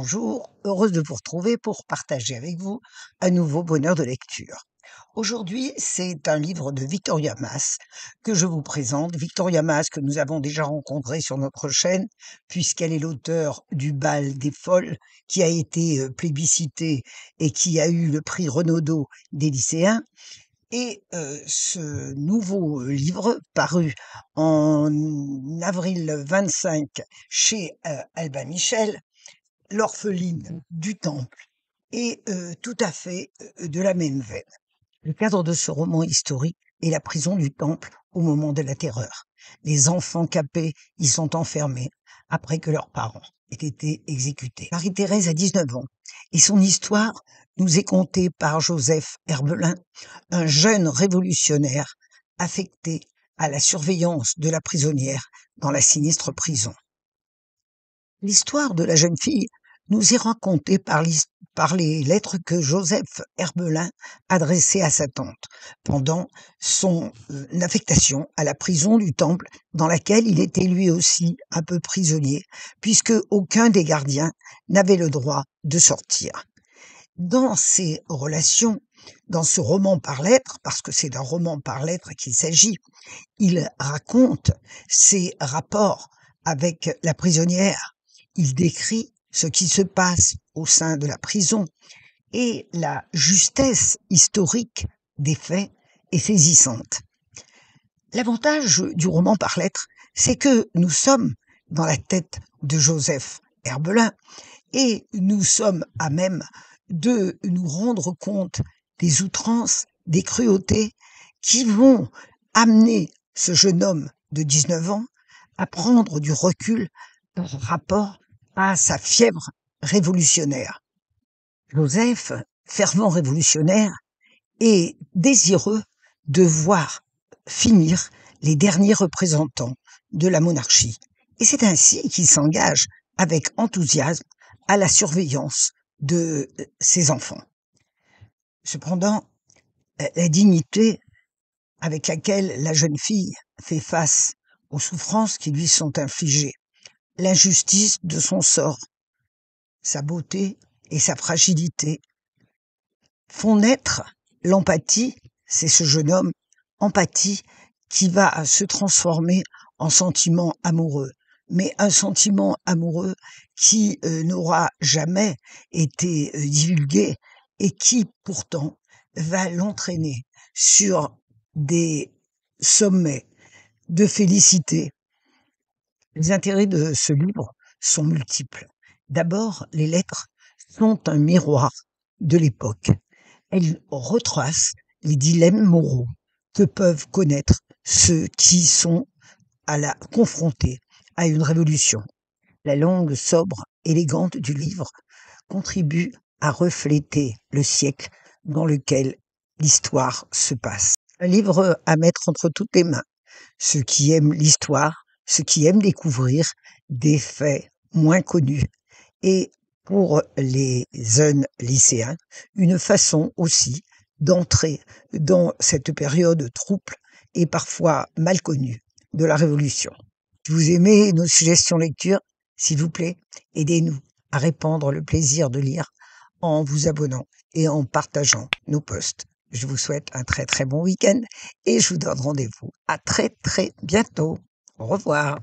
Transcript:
Bonjour, heureuse de vous retrouver pour partager avec vous un nouveau bonheur de lecture. Aujourd'hui, c'est un livre de Victoria Mass que je vous présente. Victoria Mass que nous avons déjà rencontré sur notre chaîne puisqu'elle est l'auteure du Bal des Folles qui a été plébiscité et qui a eu le prix Renaudot des lycéens. Et ce nouveau livre, paru en avril 25 chez Albin Michel, L'orpheline du Temple, est tout à fait de la même veine. Le cadre de ce roman historique est la prison du Temple au moment de la Terreur. Les enfants capés y sont enfermés après que leurs parents aient été exécutés. Marie-Thérèse a 19 ans et son histoire nous est contée par Joseph Herbelin, un jeune révolutionnaire affecté à la surveillance de la prisonnière dans la sinistre prison. L'histoire de la jeune fille nous est racontée par les lettres que Joseph Herbelin adressait à sa tante pendant son affectation à la prison du Temple, dans laquelle il était lui aussi un peu prisonnier, puisque aucun des gardiens n'avait le droit de sortir. Dans ces relations, dans ce roman par lettres, parce que c'est d'un roman par lettres qu'il s'agit, il raconte ses rapports avec la prisonnière. Il décrit ce qui se passe au sein de la prison et la justesse historique des faits est saisissante. L'avantage du roman par lettres, c'est que nous sommes dans la tête de Joseph Herbelin et nous sommes à même de nous rendre compte des outrances, des cruautés qui vont amener ce jeune homme de 19 ans à prendre du recul par rapport à sa fièvre révolutionnaire. Joseph, fervent révolutionnaire, est désireux de voir finir les derniers représentants de la monarchie. Et c'est ainsi qu'il s'engage avec enthousiasme à la surveillance de ses enfants. Cependant, la dignité avec laquelle la jeune fille fait face aux souffrances qui lui sont infligées, l'injustice de son sort, sa beauté et sa fragilité font naître l'empathie, c'est ce jeune homme, empathie qui va se transformer en sentiment amoureux, mais un sentiment amoureux qui n'aura jamais été divulgué et qui pourtant va l'entraîner sur des sommets de félicité. Les intérêts de ce livre sont multiples. D'abord, les lettres sont un miroir de l'époque. Elles retracent les dilemmes moraux que peuvent connaître ceux qui sont confrontés à une révolution. La langue sobre, élégante du livre contribue à refléter le siècle dans lequel l'histoire se passe. Un livre à mettre entre toutes les mains. Ceux qui aiment l'histoire, ceux qui aiment découvrir des faits moins connus. Et pour les jeunes lycéens, une façon aussi d'entrer dans cette période trouble et parfois mal connue de la Révolution. Si vous aimez nos suggestions lecture, s'il vous plaît, aidez-nous à répandre le plaisir de lire en vous abonnant et en partageant nos posts. Je vous souhaite un très très bon week-end et je vous donne rendez-vous à très très bientôt. Au revoir.